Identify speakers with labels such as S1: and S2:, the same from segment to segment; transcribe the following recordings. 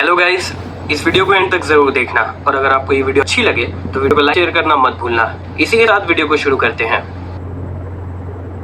S1: Hello guys, इस video को and तक जरूर देखना और अगर आपको ये वीडियो अच्छी लगे तो वीडियो को लाइक शेयर करना मत भूलना। इसी के साथ वीडियो को शुरू करते हैं।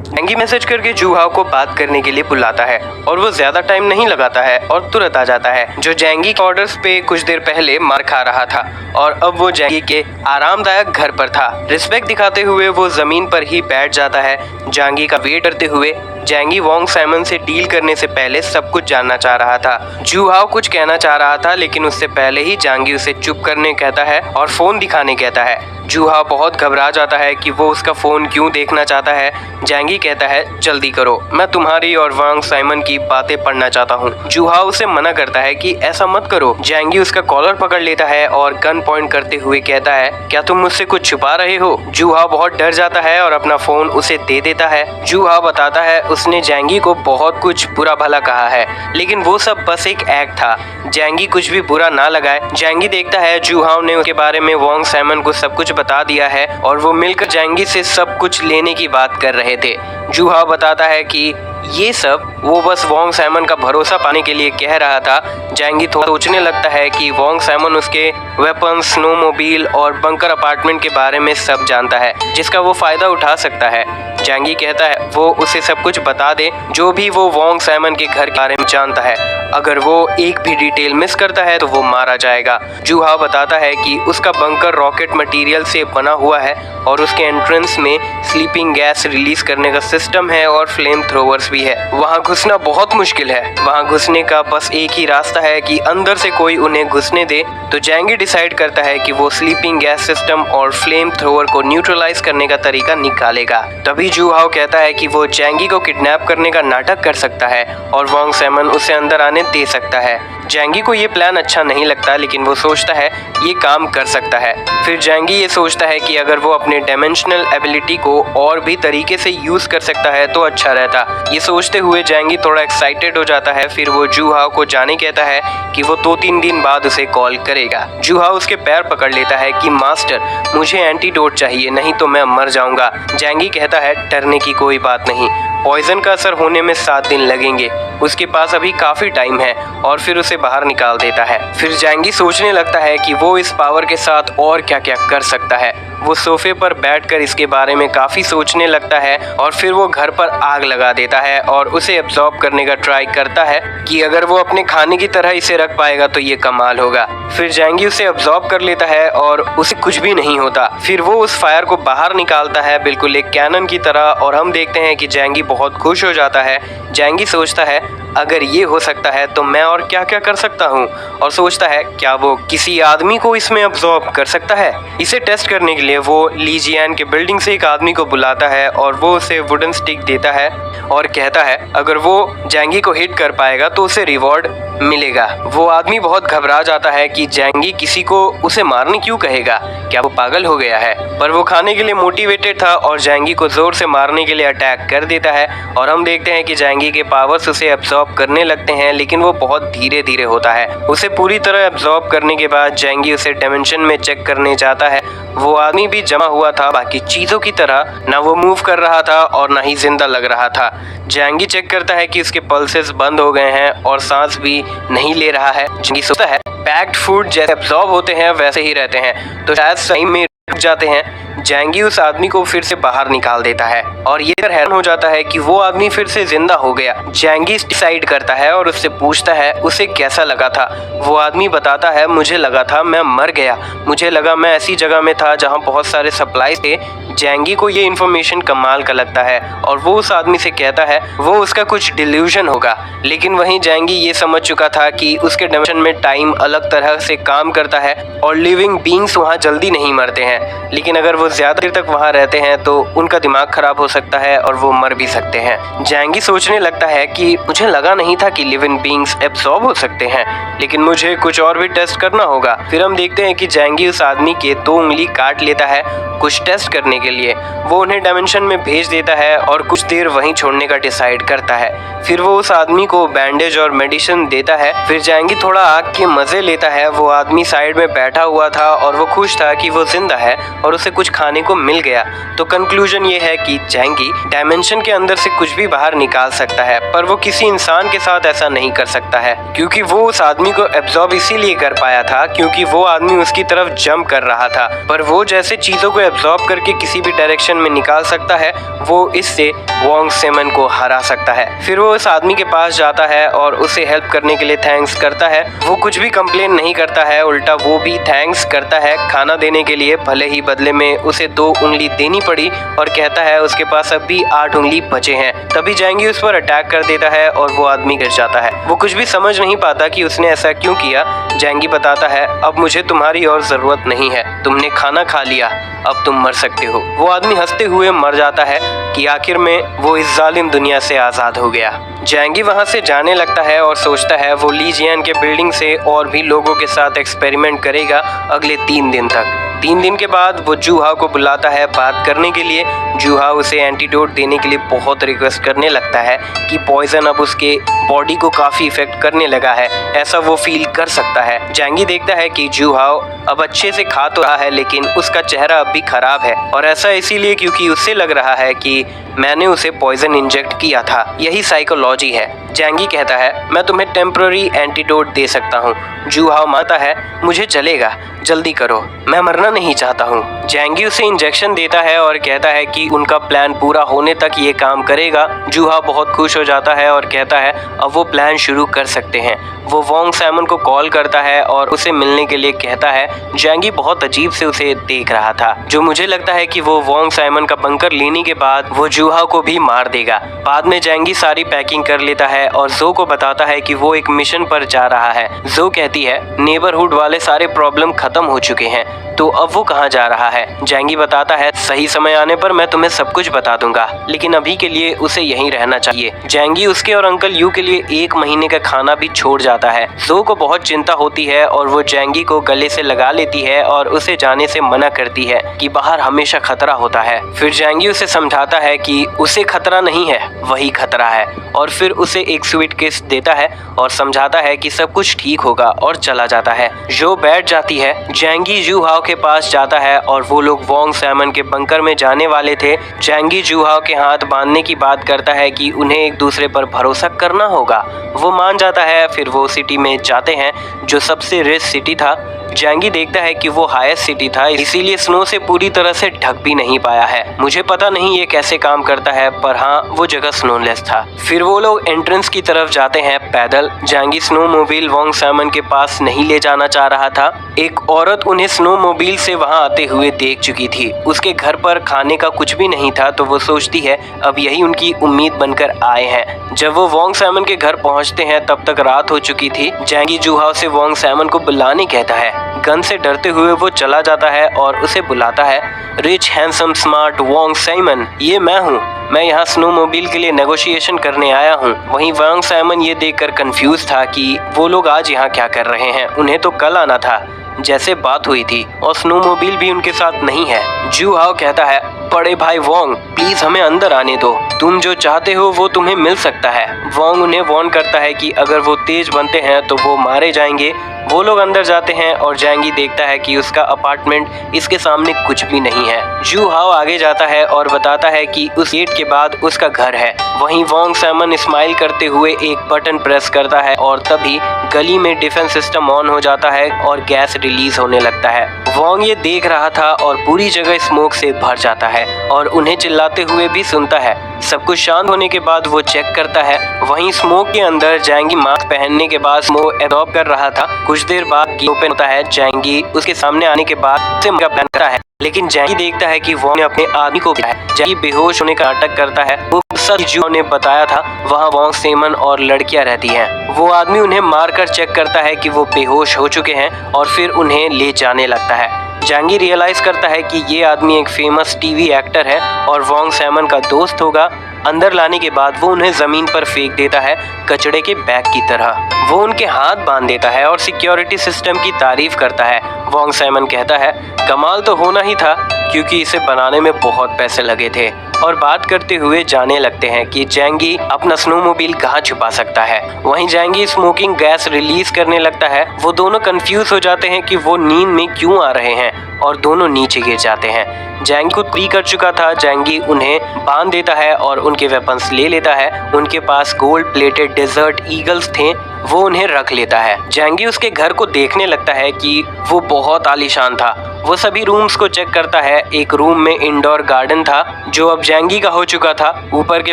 S1: जैंगी मैसेज करके जूहाओ को बात करने के लिए बुलाता है और वो ज्यादा टाइम नहीं लगाता है और तुरंत आ जाता है, जो जैंगी के ऑर्डर्स पे कुछ देर पहले मार खा रहा था और अब वो जैंगी के आरामदायक घर पर था। रिस्पेक्ट दिखाते हुए वो जमीन पर ही बैठ जाता है। जैंगी का वेट करते हुए जैंगी वोंग साइमन से डील करने से पहले सब कुछ जानना चाह रहा था। जूहाओ कुछ कहना चाह रहा था लेकिन उससे पहले ही जैंगी उसे चुप करने कहता है और फोन दिखाने कहता है। जूहाओ बहुत घबरा जाता है कि वो उसका फोन क्यों देखना चाहता है। जैंगी कहता है जल्दी करो, मैं तुम्हारी और वांग साइमन की बातें पढ़ना चाहता हूँ। जूहाओ उसे मना करता है कि ऐसा मत करो। जैंगी उसका कॉलर पकड़ लेता है और गन पॉइंट करते हुए कहता है क्या तुम मुझसे कुछ छुपा रहे हो। जूहाओ बहुत डर जाता है और अपना फोन उसे दे देता है। जूहाओ बताता है उसने जैंगी को बहुत कुछ बुरा भला कहा है लेकिन वो सब बस एक एक्ट था, जैंगी कुछ भी बुरा ना लगाए। जैंगी देखता है जूहाओ ने उसके बारे में वांग साइमन को सब कुछ बता दिया है और वो मिलकर जैंगी से सब कुछ लेने की बात कर रहे थे। जूहाओ बताता है कि ये सब वो बस वांग साइमन का भरोसा पाने के लिए कह रहा था। जैंगी थोड़ा सोचने लगता है कि वांग साइमन उसके वेपन्स, स्नोमोबाइल और बंकर अपार्टमेंट के बारे में सब जानता है जिसका वो फायदा उठा सकता है। जैंगी कहता है वो उसे सब कुछ बता दे जो भी वो वांग साइमन के घर के बारे में जानता है। अगर वो एक भी डिटेल मिस करता है तो वो मारा जाएगा। जूहाओ बताता है कि उसका बंकर रॉकेट मटेरियल से बना हुआ है और उसके एंट्रेंस में स्लीपिंग गैस रिलीज करने का सिस्टम है और फ्लेम थ्रोवर्स भी है। वहाँ घुसना बहुत मुश्किल है। वहाँ घुसने का बस एक ही रास्ता है कि अंदर से कोई उन्हें घुसने दे। तो जैंगी डिसाइड करता है कि वो स्लीपिंग गैस सिस्टम और फ्लेम थ्रोवर को न्यूट्रलाइज करने का तरीका निकालेगा। तभी जूहाओ कहता है कि वो जैंगी को किडनैप करने का नाटक कर सकता है और वांग साइमन उसे अंदर आने दे सकता है। जैंगी को ये प्लान अच्छा नहीं लगता लेकिन वो सोचता है ये काम कर सकता है। फिर जैंगी ये सोचता है कि अगर वो अपने डायमेंशनल एबिलिटी को और भी तरीके से यूज कर सकता है तो अच्छा रहता। ये सोचते हुए जैंगी थोड़ा एक्साइटेड हो जाता है। फिर वो जूहाओ को जाने कहता है कि वो 2-3 दिन बाद उसे कॉल करेगा। जूहाओ उसके पैर पकड़ लेता है कि मास्टर मुझे एंटीडोट चाहिए, नहीं तो मैं मर जाऊंगा। जैंगी कहता है डरने की कोई बात नहीं, पॉइजन का असर होने में 7 दिन लगेंगे, उसके पास अभी काफी टाइम है, और फिर उसे बाहर निकाल देता है। फिर जैंगी सोचने लगता है कि वो इस पावर के साथ और क्या क्या कर सकता है। वो सोफे पर बैठकर इसके बारे में काफी सोचने लगता है और फिर वो घर पर आग लगा देता है और उसे एब्जॉर्ब करने का ट्राई करता है कि अगर वो अपने खाने की तरह इसे रख पाएगा तो ये कमाल होगा। फिर जैंगी उसे एब्जॉर्ब कर लेता है और उसे कुछ भी नहीं होता। फिर वो उस फायर को बाहर निकालता है बिल्कुल एक कैनन की तरह और हम देखते हैं कि जैंगी बहुत खुश हो जाता है। जैंगी सोचता है अगर ये हो सकता है तो मैं और क्या क्या कर सकता हूँ, और सोचता है क्या वो किसी आदमी को इसमें अब्जॉर्ब कर सकता है। इसे टेस्ट करने के लिए वो ली जियान के बिल्डिंग से एक आदमी को बुलाता है और वो उसे वुडन स्टिक देता है और कहता है अगर वो जैंगी को हिट कर पाएगा तो उसे रिवॉर्ड मिलेगा। वो आदमी बहुत घबरा जाता है कि जैंगी किसी को उसे मारने क्यों कहेगा, क्या वो पागल हो गया है। पर वो खाने के लिए मोटिवेटेड था और जैंगी को जोर से मारने के लिए अटैक कर देता है और हम देखते हैं कि जैंगी के पावर्स उसे एब्जॉर्ब करने लगते हैं लेकिन वो बहुत धीरे धीरे होता है। उसे पूरी तरह एब्जॉर्ब करने के बाद जैंगी उसे डायमेंशन में चेक करने जाता है। वो आदमी भी जमा हुआ था बाकी चीजों की तरह, ना वो मूव कर रहा था और ना ही जिंदा लग रहा था। जैंगी चेक करता है कि उसके पल्सेस बंद हो गए हैं और सांस भी नहीं ले रहा है। जैंगी सोचता है पैक्ड फूड जैसे एब्जॉर्ब होते हैं वैसे ही रहते हैं तो शायद सही में रुक जाते हैं। जैंगी उस आदमी को फिर से बाहर निकाल देता है और ये हैरान हो जाता है कि वो आदमी फिर से जिंदा हो गया। जैंगी डिसाइड करता है और उससे पूछता है उसे कैसा लगा था। वो आदमी बताता है मुझे लगा था मैं मर गया, मुझे लगा मैं ऐसी जगह में था जहाँ बहुत सारे सप्लाई थे। जैंगी को ये इन्फॉर्मेशन कमाल का लगता है और वो उस आदमी से कहता है वो उसका कुछ डिल्यूजन होगा, लेकिन वहीं जैंगी ये समझ चुका था कि उसके डायमेंशन में टाइम अलग तरह से काम करता है और लिविंग बींग्स वहाँ जल्दी नहीं मरते हैं, लेकिन अगर वो ज्यादा देर तक वहाँ रहते हैं तो उनका दिमाग खराब हो सकता है और वो मर भी सकते हैं। जैंगी सोचने लगता है कि मुझे लगा नहीं था कि लिविंग बींग्स एब्सॉर्ब हो सकते हैं, लेकिन मुझे कुछ और भी टेस्ट करना होगा। फिर हम देखते हैं कि जैंगी उस आदमी के 2 उंगली काट लेता है कुछ टेस्ट करने के लिए। वो उन्हें डायमेंशन में भेज देता है और कुछ देर वहीं छोड़ने का डिसाइड करता है। फिर वो उस आदमी को बैंडेज और मेडिसिन देता है। फिर जैंगी थोड़ा आग के मजे लेता है। वो आदमी साइड में बैठा हुआ था और वो खुश था कि वो जिंदा है और उसे कुछ खाने को मिल गया। तो कंक्लूजन ये है कि जैंगी डायमेंशन के अंदर से कुछ भी बाहर निकाल सकता है, पर वो किसी इंसान के साथ ऐसा नहीं कर सकता है, क्योंकि वो उस आदमी को एब्जॉर्ब इसीलिए कर पाया था क्योंकि वो आदमी उसकी तरफ जंप कर रहा था। पर वो जैसे चीजों को एब्जॉर्ब करके किसी भी डायरेक्शन में निकाल सकता है, वो इससे वोंग सेमन को हरा सकता है। फिर वो उस आदमी के पास जाता है और उसे हेल्प करने के लिए थैंक्स करता है। वो कुछ भी कंप्लेन नहीं करता है, उल्टा वो भी थैंक्स करता है खाना देने के लिए, भले ही बदले में उसे 2 उंगली देनी पड़ी, और कहता है उसके पास अब भी 8 उंगली बचे हैं। तभी जैंगी उस पर अटैक कर देता है और वो आदमी गिर जाता है। वो कुछ भी समझ नहीं पाता कि उसने ऐसा क्यों किया। जैंगी बताता है, अब मुझे तुम्हारी और जरूरत नहीं है, तुमने खाना खा लिया, अब तुम मर सकते हो। वो आदमी हंसते हुए मर जाता है कि आखिर में वो इस जालिम दुनिया से आजाद हो गया। जैंगी वहां से जाने लगता है और सोचता है वो ली जियान के बिल्डिंग से और भी लोगों के साथ एक्सपेरिमेंट करेगा अगले 3 दिन तक। 3 दिन के बाद वो जूहाओ को बुलाता है बात करने के लिए। जूहाओ उसे एंटीडोट देने के लिए बहुत रिक्वेस्ट करने लगता है कि पॉइजन अब उसके बॉडी को काफी इफेक्ट करने लगा है, ऐसा वो फील कर सकता है। जैंगी देखता है कि जूहाओ अब अच्छे से खा तो रहा है, लेकिन उसका चेहरा अब भी खराब है, और ऐसा इसीलिए क्योंकि उससे लग रहा है कि मैंने उसे पॉइजन इंजेक्ट किया था। यही साइकोलॉजी है। जैंगी कहता है, मैं तुम्हें टेम्पररी एंटीडोट दे सकता हूँ। जूहाओ मानता है, मुझे चलेगा, जल्दी करो, मैं मरना नहीं चाहता हूँ। जैंगी उसे इंजेक्शन देता है और कहता है कि उनका प्लान पूरा होने तक ये काम करेगा। जूहाओ बहुत खुश हो जाता है और कहता है अब वो प्लान शुरू कर सकते हैं। वो वोंग सैमन को कॉल करता है और उसे मिलने के लिए कहता है। जैंगी बहुत अजीब से उसे देख रहा था, जो मुझे लगता है कि वो वोंग सैमन का बंकर लेने के बाद वो जूहाओ को भी मार देगा। बाद में जैंगी सारी पैकिंग कर लेता है और जो को बताता है कि वो एक मिशन पर जा रहा है। जो कहती है, नेबरहुड वाले सारे प्रॉब्लम खत्म हो चुके हैं, तो अब वो कहाँ जा रहा है। जैंगी बताता है, सही समय आने पर मैं तुम्हें सब कुछ बता दूंगा, लेकिन अभी के लिए उसे यहीं रहना चाहिए। जैंगी उसके और अंकल यू के लिए 1 महीने का खाना भी छोड़ जाता है। जो को बहुत चिंता होती है और वो जैंगी को गले से लगा लेती है और उसे जाने से मना करती है कि बाहर हमेशा खतरा होता है। फिर जैंगी उसे समझाता है कि उसे खतरा नहीं है, वही खतरा है, और फिर उसे एक स्वीट किस देता है और समझाता है कि सब कुछ ठीक होगा, और चला जाता है। जो बैठ जाती है। जैंगी जूहाओ के पास जाता है और वो लोग वोंग सैमन के बंकर में जाने वाले थे। जैंगी जूहाओ के हाथ बांधने की बात करता है कि उन्हें एक दूसरे पर भरोसा करना होगा। वो मान जाता है। फिर वो सिटी में जाते हैं जो सबसे रिच सिटी था। जैंगी देखता है कि वो हाईएस्ट सिटी था, इसीलिए स्नो से पूरी तरह से ढक भी नहीं पाया है। मुझे पता नहीं ये कैसे काम करता है, पर हाँ, वो जगह स्नोलेस था। फिर वो लोग एंट्रेंस की तरफ जाते हैं पैदल। जैंगी स्नो मोबाइल वोंग सैमन के पास नहीं ले जाना चाह रहा था। एक औरत उन्हें स्नो मोबाइल से वहां आते हुए देख चुकी थी। उसके घर पर खाने का कुछ भी नहीं था, तो वो सोचती है अब यही उनकी उम्मीद बनकर आए हैं। जब वो वोंग सैमन के घर पहुंचते हैं तब तक रात हो चुकी थी। जैंगी जूहाओ से वोंग सैमन को बुलाने कहता है। गन से डरते हुए वो चला जाता है और उसे बुलाता है। Rich handsome smart Wong Simon, ये मैं हूँ। मैं यहाँ स्नोमोबाइल के लिए नेगोशिएशन करने आया हूँ। वहीं वोंग सैमन ये देखकर कंफ्यूज था कि वो लोग आज यहाँ क्या कर रहे हैं। उन्हें तो कल आना था जैसे बात हुई थी, और स्नोमोबाइल भी उनके साथ नहीं है। जूहाओ कहता है, बड़े भाई वोंग, प्लीज हमें अंदर आने दो, तुम जो चाहते हो वो तुम्हें मिल सकता है। वोंग उन्हें वार्न करता है कि अगर वो तेज बनते हैं तो वो मारे जाएंगे। वो लोग अंदर जाते हैं और जैंगी देखता है कि उसका अपार्टमेंट इसके सामने कुछ भी नहीं है। जूहाओ आगे जाता है और बताता है कि उस गेट के बाद उसका घर है। वहीं वोंग सैमन स्माइल करते हुए एक बटन प्रेस करता है और तभी गली में डिफेंस सिस्टम ऑन हो जाता है और गैस रिलीज होने लगता है। वोंग ये देख रहा था और पूरी जगह स्मोक से भर जाता है और उन्हें चिल्लाते हुए भी सुनता है। सब कुछ शांत होने के बाद वो चेक करता है। वहीं स्मोक के अंदर जैंगी मास्क पहनने के बाद स्मोक एडॉप्ट कर रहा था। कुछ देर बाद गेट ओपन होता है। जैंगी उसके सामने आने के बाद से प्लान करता है, लेकिन जैंगी देखता है कि वो ने अपने आदमी को किया है। जैंगी बेहोश होने का नाटक करता है। वो सच जो ने बताया था, वहाँ वोंग सैमन और लड़कियां रहती हैं। वो आदमी उन्हें मारकर चेक करता है कि वो बेहोश हो चुके हैं और फिर उन्हें ले जाने लगता है। जैंगी रियलाइज करता है कि ये आदमी एक फेमस टीवी एक्टर है और वोंग सैमन का दोस्त होगा। अंदर लाने के बाद वो उन्हें जमीन पर फेंक देता है, कचड़े के बैग की तरह। वो उनके हाथ बांध देता है और सिक्योरिटी सिस्टम की तारीफ करता है। वॉन्ग साइमन कहता है कमाल तो होना ही था क्योंकि इसे बनाने में बहुत पैसे लगे थे। और बात करते हुए जाने लगते हैं कि जैंगी अपना स्नोमोबाइल कहाँ छुपा सकता है। वहीं जैंगी स्मोकिंग गैस रिलीज करने लगता है। वो दोनों कंफ्यूज हो जाते हैं कि वो नींद में क्यों आ रहे हैं और दोनों नीचे गिर जाते हैं। जैंगी खुद पी कर चुका था। जैंगी उन्हें बांध देता है और उनके वेपन्स ले लेता है। उनके पास गोल्ड प्लेटेड डेजर्ट ईगल्स थे, वो उन्हें रख लेता है। जैंगी उसके घर को देखने लगता है कि वो बहुत आलीशान था। वो सभी रूम्स को चेक करता है। एक रूम में इंडोर गार्डन था जो अब जैंगी का हो चुका था। ऊपर के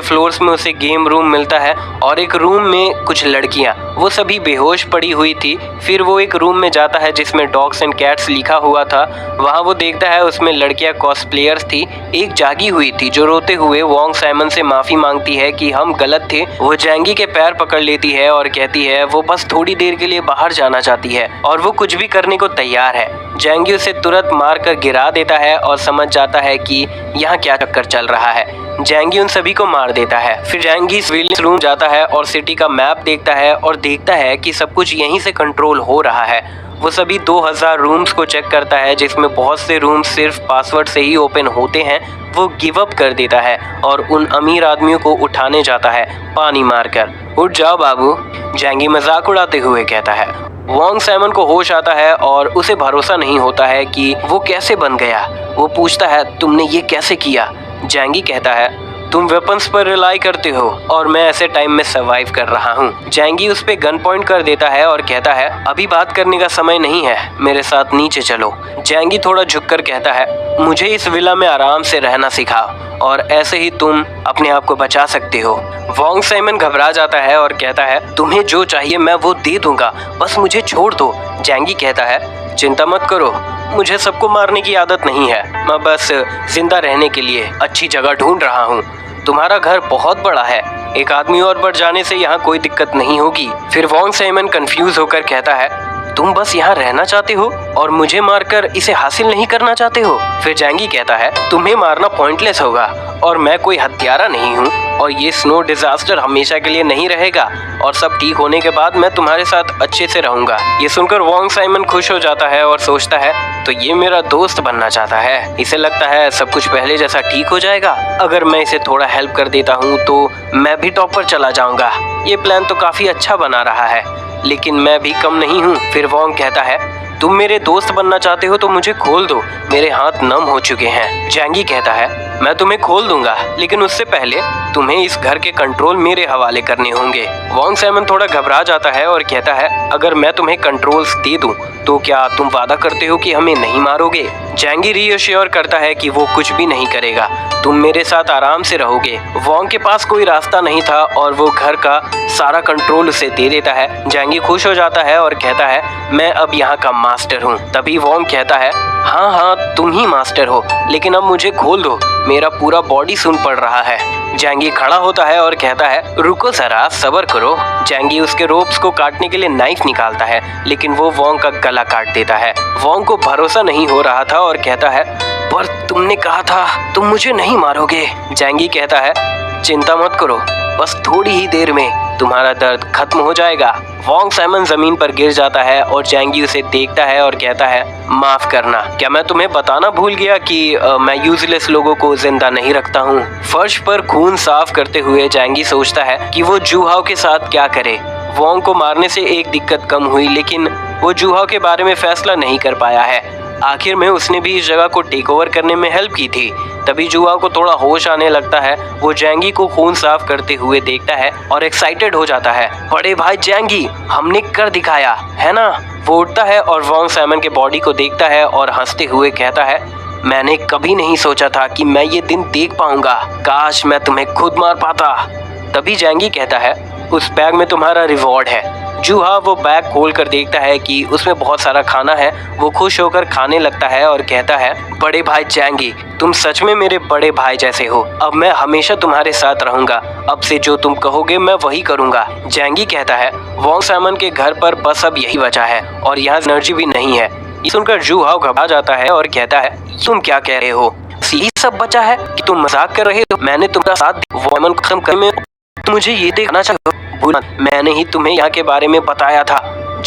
S1: फ्लोर्स में उसे गेम रूम मिलता है और एक रूम में कुछ लड़कियां, वो सभी बेहोश पड़ी हुई थी। फिर वो एक रूम में जाता है जिसमें डॉग्स एंड कैट्स लिखा हुआ था। वहाँ वो देखता है उसमें लड़कियां कॉस्प्लेयर्स थी। एक जागी हुई थी जो रोते हुए वॉन्ग साइमन से माफी मांगती है कि हम गलत थे। वो जैंगी के पैर पकड़ लेती है और कहती है वो बस थोड़ी देर के लिए बाहर जाना चाहती है और वो कुछ भी करने को तैयार है। जैंगी उसे तुरंत मारकर गिरा देता है और समझ जाता है कि यहाँ क्या चक्कर चल रहा है। जैंगी उन सभी को मार देता है। फिर जैंगी विजिलेंस रूम जाता है और सिटी का मैप देखता है और देखता है कि सब कुछ यहीं से कंट्रोल हो रहा है। वो सभी 2000 रूम्स को चेक करता है जिसमें बहुत से रूम्स सिर्फ पासवर्ड से ही ओपन होते हैं। वो गिव अप कर देता है और उन अमीर आदमियों को उठाने जाता है पानी मारकर। उठ जाओ बाबू, जैंगी मजाक उड़ाते हुए कहता है। वॉन्ग साइमन को होश आता है और उसे भरोसा नहीं होता है कि वो कैसे बन गया। वो पूछता है तुमने ये कैसे किया। जैंगी कहता है तुम वेपन्स पर रिलाई करते हो और मैं ऐसे टाइम में सर्वाइव कर रहा हूँ। जैंगी उस पे गन पॉइंट कर देता है और कहता है अभी बात करने का समय नहीं है, मेरे साथ नीचे चलो। जैंगी थोड़ा झुककर कहता है मुझे इस विला में आराम से रहना सिखाओ और ऐसे ही तुम अपने आप को बचा सकते हो। वॉन्ग साइमन घबरा जाता है और कहता है तुम्हें जो चाहिए मैं वो दे दूंगा, बस मुझे छोड़ दो। जैंगी कहता है चिंता मत करो, मुझे सबको मारने की आदत नहीं है, मैं बस जिंदा रहने के लिए अच्छी जगह ढूंढ रहा हूँ। तुम्हारा घर बहुत बड़ा है, एक आदमी और बढ़ जाने से यहाँ कोई दिक्कत नहीं होगी। फिर वॉन्ग साइमन कंफ्यूज होकर कहता है तुम बस यहाँ रहना चाहते हो और मुझे मारकर इसे हासिल नहीं करना चाहते हो। फिर जैंगी कहता है तुम्हें मारना पॉइंटलेस होगा और मैं कोई हत्यारा नहीं हूँ और ये स्नो डिजास्टर हमेशा के लिए नहीं रहेगा और सब ठीक होने के बाद मैं तुम्हारे साथ अच्छे से रहूंगा। ये सुनकर वॉन्ग साइमन खुश हो जाता है और सोचता है तो ये मेरा दोस्त बनना चाहता है। इसे लगता है सब कुछ पहले जैसा ठीक हो जाएगा। अगर मैं इसे थोड़ा हेल्प कर देता हूँ तो मैं भी टॉप पर चला जाऊंगा। ये प्लान तो काफी अच्छा बना रहा है, लेकिन मैं भी कम नहीं हूँ। फिर वॉन्ग कहता है तुम मेरे दोस्त बनना चाहते हो तो मुझे खोल दो, मेरे हाथ नम हो चुके हैं। जैंगी कहता है मैं तुम्हें खोल दूंगा, लेकिन उससे पहले तुम्हें इस घर के कंट्रोल मेरे हवाले करने होंगे। वॉन्ग साइमन थोड़ा घबरा जाता है और कहता है अगर मैं तुम्हें कंट्रोल्स दे दूं तो क्या तुम वादा करते हो कि हमें नहीं मारोगे। जैंगी रीअश्योर करता है कि वो कुछ भी नहीं करेगा, तुम मेरे साथ आराम से रहोगे। वॉन्ग के पास कोई रास्ता नहीं था और वो घर का सारा कंट्रोल उसे दे देता है। जैंगी खुश हो जाता है और कहता है मैं अब यहाँ का मास्टर हूँ। तभी वॉन्ग कहता है हाँ हाँ तुम ही मास्टर हो, लेकिन अब मुझे खोल दो, मेरा पूरा बॉडी सुन पड़ रहा है। जैंगी खड़ा होता है और कहता है रुको जरा सब्र करो। जैंगी उसके रोप्स को काटने के लिए नाइफ निकालता है, लेकिन वो वॉन्ग का गला काट देता है। वॉन्ग को भरोसा नहीं हो रहा था और कहता है पर तुमने कहा था तुम मुझे नहीं मारोगे। जैंगी कहता है चिंता मत करो, बस थोड़ी ही देर में तुम्हारा दर्द खत्म हो जाएगा। वॉन्ग साइमन जमीन पर गिर जाता है और जैंगी उसे देखता है और कहता है माफ करना, क्या मैं तुम्हें बताना भूल गया कि मैं यूजलेस लोगों को जिंदा नहीं रखता हूँ। फर्श पर खून साफ करते हुए जैंगी सोचता है कि वो जूहाओ के साथ क्या करे। वॉन्ग को मारने से एक दिक्कत कम हुई, लेकिन वो जूहाओ के बारे में फैसला नहीं कर पाया है। आखिर में उसने भी इस जगह को टेक ओवर करने में हेल्प की थी। तभी जूहाओ को थोड़ा होश आने लगता है। वो जैंगी को खून साफ करते हुए देखता है और एक्साइटेड हो जाता है। बड़े भाई जैंगी, हमने कर दिखाया है ना। वो उठता है और वॉन्ग साइमन के बॉडी को देखता है और हंसते हुए कहता है मैंने कभी नहीं सोचा था कि मैं ये दिन देख पाऊंगा, काश मैं तुम्हें खुद मार पाता। तभी जैंगी कहता है उस बैग में तुम्हारा रिवॉर्ड है। जूहा वो बैग खोल कर देखता है कि उसमें बहुत सारा खाना है। वो खुश होकर खाने लगता है और कहता है बड़े भाई जैंगी, तुम सच में मेरे बड़े भाई जैसे हो। अब मैं हमेशा तुम्हारे साथ रहूंगा, अब से जो तुम कहोगे मैं वही करूंगा। जैंगी कहता है वॉन्ग साइमन के घर पर बस अब यही बचा है और यहाँ एनर्जी भी नहीं है। ये सुनकर जूहा घबरा जाता है और कहता है तुम क्या कह रहे हो, यही सब बचा है कि तुम मजाक कर रहे हो। मैंने तुम्हारा साथ वॉर्मन खत्म करने में मुझे ये देखना चाहिए, मैंने ही तुम्हें यहाँ के बारे में बताया था।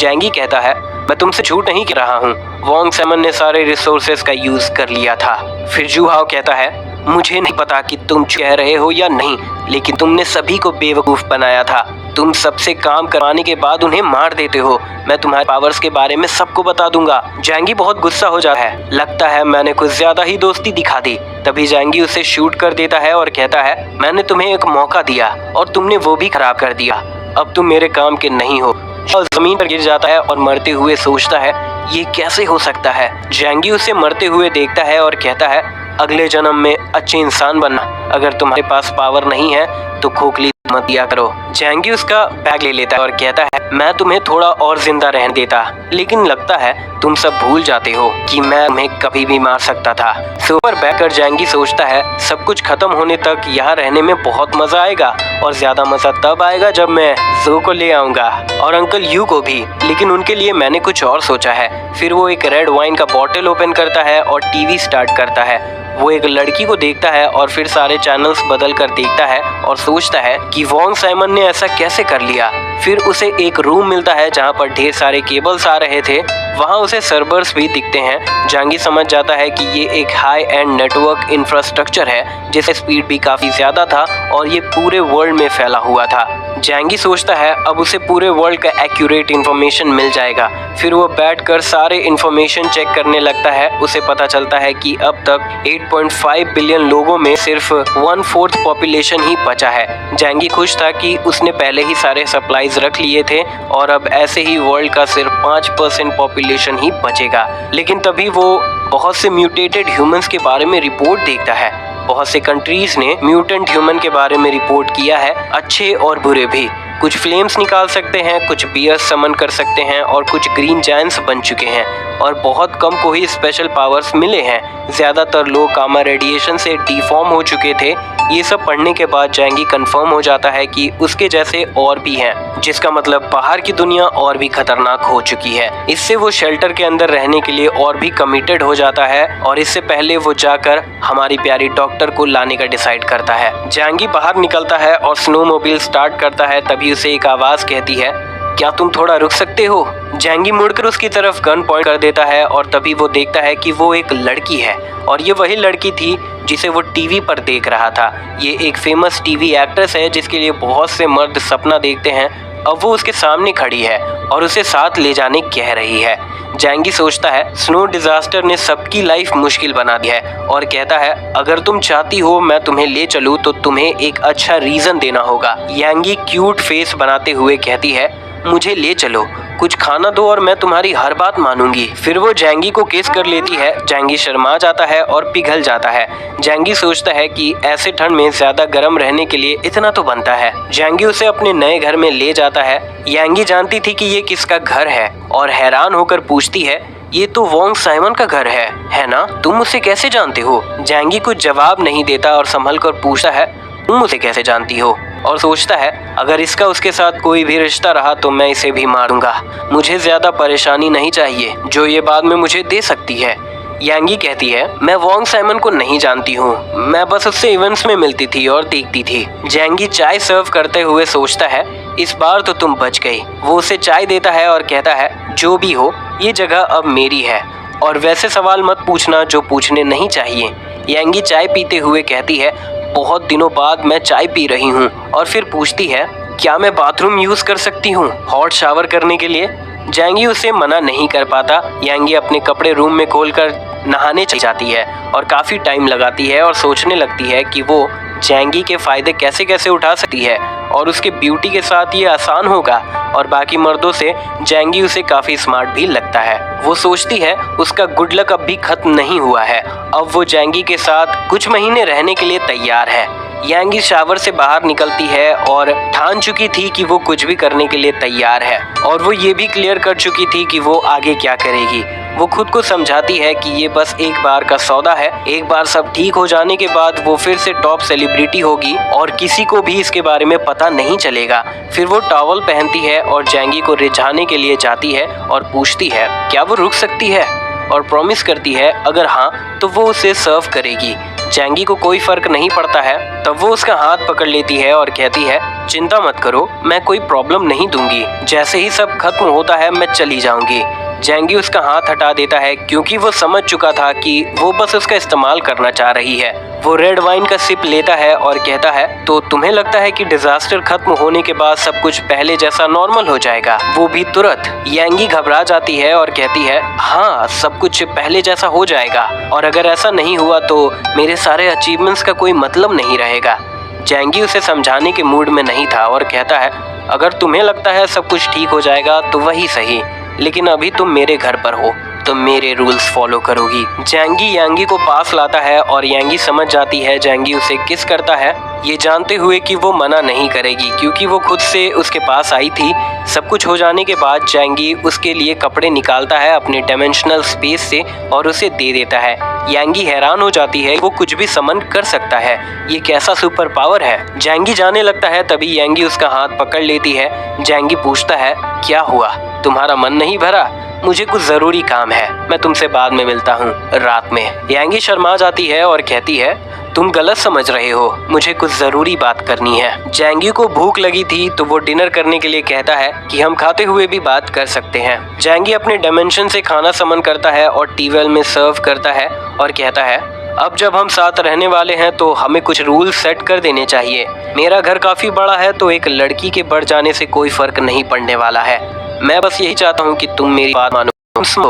S1: जैंगी कहता है, मैं तुमसे झूठ नहीं कह रहा हूँ, वोंग सैमन ने सारे रिसोर्सेज का यूज कर लिया था। फिर जू हाओ कहता है, मुझे नहीं पता कि तुम कह रहे हो या नहीं, लेकिन तुमने सभी को बेवकूफ बनाया था। तुम सबसे काम करवाने के बाद उन्हें मार देते हो। मैं तुम्हारे पावर्स के बारे में सबको बता दूंगा। जैंगी बहुत गुस्सा हो जाता है, लगता है मैंने कुछ ज्यादा ही दोस्ती दिखा दी। तभी जैंगी उसे शूट कर देता है और कहता है, मैंने तुम्हें एक मौका दिया और तुमने वो भी खराब कर दिया। अब तुम मेरे काम के नहीं हो। और जमीन पर गिर जाता है और मरते हुए सोचता है, ये कैसे हो सकता है। जैंगी उसे मरते हुए देखता है और कहता है, अगले जन्म में अच्छे इंसान बनना। अगर तुम्हारे पास पावर नहीं है तो खोखली मत दिया करो। जैंगी उसका बैग ले लेता है और कहता है, मैं तुम्हें थोड़ा और जिंदा रहने देता, लेकिन लगता है तुम सब भूल जाते हो कि मैं तुम्हें कभी भी मार सकता था। सोफे पर बैठकर जैंगी सोचता है, सब कुछ खत्म होने तक यहाँ रहने में बहुत मजा आएगा और ज्यादा मजा तब आएगा जब मैं जो को ले आऊंगा और अंकल यू को भी, लेकिन उनके लिए मैंने कुछ और सोचा है। फिर वो एक रेड वाइन का बॉटल ओपन करता है और टीवी स्टार्ट करता है। वो एक लड़की को देखता है और फिर सारे चैनल्स बदल कर देखता है और सोचता है कि वोंग साइमन ने ऐसा कैसे कर लिया। फिर उसे एक रूम मिलता है जहाँ पर ढेर सारे केबल्स आ रहे थे। वहाँ उसे सर्वर्स भी दिखते हैं। जैंगी समझ जाता है कि ये एक हाई एंड नेटवर्क इंफ्रास्ट्रक्चर है, जिससे स्पीड भी काफी ज्यादा था और ये पूरे वर्ल्ड में फैला हुआ था। जैंगी सोचता है अब उसे पूरे वर्ल्ड का एक्यूरेट इंफॉर्मेशन मिल जाएगा। फिर वो बैठकर सारे इंफॉर्मेशन चेक करने लगता है। उसे पता चलता है कि अब तक 8.5 बिलियन लोगों में सिर्फ 1/4 पॉपुलेशन ही बचा है। जैंगी खुश था कि उसने पहले ही सारे सप्लाईज रख लिए थे और अब ऐसे ही वर्ल्ड का सिर्फ 5% पॉपुलेशन ही बचेगा। लेकिन तभी वो बहुत से म्यूटेटेड ह्यूमंस के बारे में रिपोर्ट देखता है। बहुत से कंट्रीज ने म्यूटेंट ह्यूमन के बारे में रिपोर्ट किया है, अच्छे और बुरे भी। कुछ फ्लेम्स निकाल सकते हैं, कुछ बियर्स समन कर सकते हैं और कुछ ग्रीन जायंट्स बन चुके हैं और बहुत कम को ही स्पेशल पावर्स मिले हैं। ज्यादातर लोग गामा रेडिएशन से डिफॉर्म हो चुके थे। ये सब पढ़ने के बाद जैंगी कंफर्म हो जाता है कि उसके जैसे और भी हैं, जिसका मतलब बाहर की दुनिया और भी खतरनाक हो चुकी है। इससे वो शेल्टर के अंदर रहने के लिए और भी कमिटेड हो जाता है और इससे पहले वो जाकर हमारी प्यारी डॉक्टर को लाने का डिसाइड करता है। जैंगी बाहर निकलता है और स्नोमोबाइल स्टार्ट करता है। तभी उसे एक आवाज कहती है, क्या तुम थोड़ा रुक सकते हो। जैंगी मुड़कर उसकी तरफ गन पॉइंट कर देता है और तभी वो देखता है कि वो एक लड़की है और ये वही लड़की थी जिसे वो टीवी पर देख रहा था। ये एक फेमस टीवी एक्ट्रेस है जिसके लिए बहुत से मर्द सपना देखते हैं। अब वो उसके सामने खड़ी है और उसे साथ ले जाने कह रही है। जैंगी सोचता है स्नो डिजास्टर ने सबकी लाइफ मुश्किल बना दी है और कहता है, अगर तुम चाहती हो मैं तुम्हें ले चलूं तो तुम्हें एक अच्छा रीजन देना होगा। जैंगी क्यूट फेस बनाते हुए कहती है, मुझे ले चलो, कुछ खाना दो और मैं तुम्हारी हर बात मानूंगी। फिर वो जैंगी को किस कर लेती है। जैंगी शर्मा जाता है और पिघल जाता है। जैंगी सोचता है कि ऐसे ठंड में ज्यादा गर्म रहने के लिए इतना तो बनता है। जैंगी उसे अपने नए घर में ले जाता है। जैंगी जानती थी कि ये किसका घर है और हैरान होकर पूछती है, ये तो वोंग साइमन का घर है ना? तुम उसे कैसे जानते हो? जैंगी कुछ जवाब नहीं देता और संभल कर पूछता है, तुम उसे कैसे जानती हो? और सोचता है अगर इसका उसके साथ कोई भी रिश्ता रहा तो मैं इसे भी मारूंगा। मुझे ज्यादा परेशानी नहीं चाहिए जो ये बाद में मुझे दे सकती है। जैंगी कहती है, मैं वोंग साइमन को नहीं जानती हूँ, मैं बस उससे इवेंट्स में मिलती थी और देखती थी। जैंगी चाय सर्व करते हुए सोचता है, इस बार तो तुम बच गई। वो उसे चाय देता है और कहता है, जो भी हो ये जगह अब मेरी है और वैसे सवाल मत पूछना जो पूछने नहीं चाहिए। जैंगी चाय पीते हुए कहती है, बहुत दिनों बाद मैं चाय पी रही हूँ। और फिर पूछती है, क्या मैं बाथरूम यूज कर सकती हूँ हॉट शावर करने के लिए? जैंगी उसे मना नहीं कर पाता। जैंगी अपने कपड़े रूम में खोलकर नहाने चली जाती है और काफी टाइम लगाती है और सोचने लगती है कि वो जैंगी के फायदे कैसे कैसे उठा सकती है और उसके ब्यूटी के साथ ये आसान होगा। और बाकी मर्दों से जैंगी उसे काफी स्मार्ट भी लगता है। वो सोचती है उसका गुड लक अब भी खत्म नहीं हुआ है। अब वो जैंगी के साथ कुछ महीने रहने के लिए तैयार है। जैंगी शावर से बाहर निकलती है और ठान चुकी थी कि वो कुछ भी करने के लिए तैयार है और वो ये भी क्लियर कर चुकी थी कि वो आगे क्या करेगी। वो खुद को समझाती है कि ये बस एक बार का सौदा है। एक बार सब ठीक हो जाने के बाद वो फिर से टॉप सेलिब्रिटी होगी और किसी को भी इसके बारे में पता नहीं चलेगा। फिर वो टॉवल पहनती है और जैंगी को रिझाने के लिए जाती है और पूछती है, क्या वो रुक सकती है? और प्रॉमिस करती है अगर हाँ तो वो उसे सर्व करेगी। जैंगी को कोई फर्क नहीं पड़ता है। तब वो उसका हाथ पकड़ लेती है और कहती है, चिंता मत करो, मैं कोई प्रॉब्लम नहीं दूंगी। जैसे ही सब खत्म होता है मैं चली जाऊंगी। जैंगी उसका हाथ हटा देता है क्योंकि वो समझ चुका था कि वो बस उसका इस्तेमाल करना चाह रही है। वो रेड वाइन का सिप लेता है और कहता है, तो तुम्हें लगता है कि डिजास्टर खत्म होने के बाद सब कुछ पहले जैसा नॉर्मल हो जाएगा, वो भी तुरंत। यांगी घबरा जाती है और कहती है, हाँ सब कुछ पहले जैसा हो जाएगा, और अगर ऐसा नहीं हुआ तो मेरे सारे अचीवमेंट्स का कोई मतलब नहीं रहेगा। जैंगी उसे समझाने के मूड में नहीं था और कहता है, अगर तुम्हें लगता है सब कुछ ठीक हो जाएगा तो वही सही, लेकिन अभी तुम मेरे घर पर हो तो मेरे रूल्स फॉलो करोगी। जैंगी यांगी को पास लाता है और यांगी समझ जाती है। जैंगी उसे किस करता है ये जानते हुए कि वो मना नहीं करेगी क्योंकि वो खुद से उसके पास आई थी। सब कुछ हो जाने के बाद जैंगी उसके लिए कपड़े निकालता है अपने डायमेंशनल स्पेस से और उसे दे देता है। यांगी हैरान हो जाती है, वो कुछ भी समन कर सकता है, ये कैसा सुपर पावर है। जैंगी जाने लगता है, तभी यांगी उसका हाथ पकड़ लेती है। जैंगी पूछता है, क्या हुआ, तुम्हारा मन नहीं भरा? मुझे कुछ जरूरी काम है, मैं तुमसे बाद में मिलता हूँ रात में। यांगी शर्मा जाती है और कहती है, तुम गलत समझ रहे हो, मुझे कुछ जरूरी बात करनी है। जैंगी को भूख लगी थी तो वो डिनर करने के लिए कहता है कि हम खाते हुए भी बात कर सकते हैं। जैंगी अपने डायमेंशन से खाना समन करता है और टीवेल में सर्व करता है और कहता है, अब जब हम साथ रहने वाले हैं तो हमें कुछ रूल सेट कर देने चाहिए। मेरा घर काफी बड़ा है तो एक लड़की के बढ़ जाने से कोई फर्क नहीं पड़ने वाला है। मैं बस यही चाहता हूँ कि तुम मेरी बात मानो।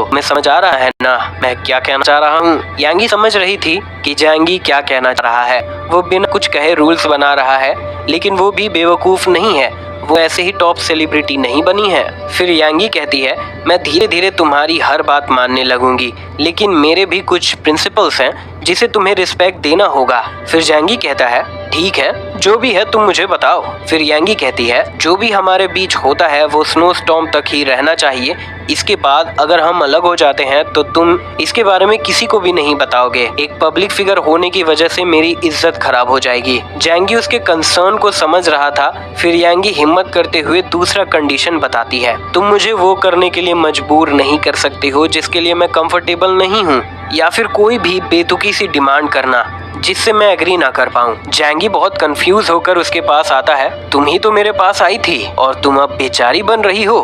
S1: मैं समझ आ रहा है ना मैं क्या कहना चाह रहा हूँ। यांगी समझ रही थी कि जैंगी क्या कहना चाह रहा है। वो बिना कुछ कहे रूल्स बना रहा है, लेकिन वो भी बेवकूफ नहीं है, वो ऐसे ही टॉप सेलिब्रिटी नहीं बनी है। फिर यांगी कहती है, मैं धीरे धीरे तुम्हारी हर बात मानने लगूंगी, लेकिन मेरे भी कुछ प्रिंसिपल्स हैं जिसे तुम्हें रिस्पेक्ट देना होगा। फिर जैंगी कहता है, ठीक है, जो भी है तुम मुझे बताओ। फिर यांगी कहती है, जो भी हमारे बीच होता है वो स्नो स्टॉर्म तक ही रहना चाहिए। इसके बाद अगर हम अलग हो जाते हैं तो तुम इसके बारे में किसी को भी नहीं बताओगे। एक पब्लिक फिगर होने की वजह से मेरी इज्जत खराब हो जाएगी। जैंगी उसके कंसर्न को समझ रहा था। फिर यांगी हिम्मत करते हुए दूसरा कंडीशन बताती है, तुम मुझे वो करने के लिए मजबूर नहीं कर सकते हो जिसके लिए मैं कंफर्टेबल नहीं हूँ, या फिर कोई भी बेतुकी सी डिमांड करना जिससे मैं एग्री ना कर पाऊँ। जैंगी बहुत कंफ्यूज होकर उसके पास आता है, तुम ही तो मेरे पास आई थी और तुम अब बेचारी बन रही हो।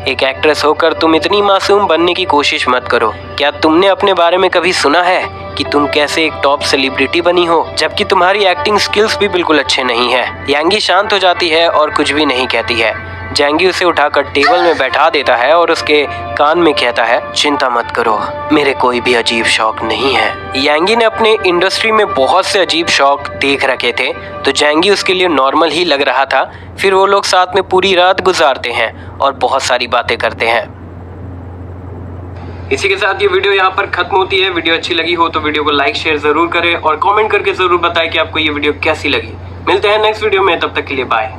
S1: एक एक्ट्रेस होकर तुम इतनी मासूम बनने की कोशिश मत करो। क्या तुमने अपने बारे में कभी सुना है कि तुम कैसे एक टॉप सेलिब्रिटी बनी हो, जबकि तुम्हारी एक्टिंग स्किल्स भी बिल्कुल अच्छे नहीं है। यांगी शांत हो जाती है और कुछ भी नहीं कहती है। जैंगी उसे उठाकर टेबल में बैठा देता है और उसके कान में कहता है, चिंता मत करो, मेरे कोई भी अजीब शौक नहीं है। यांगी ने अपने इंडस्ट्री में बहुत से अजीब शौक देख रखे थे तो जैंगी उसके लिए नॉर्मल ही लग रहा था। फिर वो लोग साथ में पूरी रात गुजारते हैं और बहुत सारी बातें करते हैं। इसी के साथ ये वीडियो यहाँ पर खत्म होती है। वीडियो अच्छी लगी हो तो वीडियो को लाइक शेयर जरूर करें और कमेंट करके जरूर बताएं कि आपको ये वीडियो कैसी लगी। मिलते हैं नेक्स्ट वीडियो में, तब तक के लिए बाय।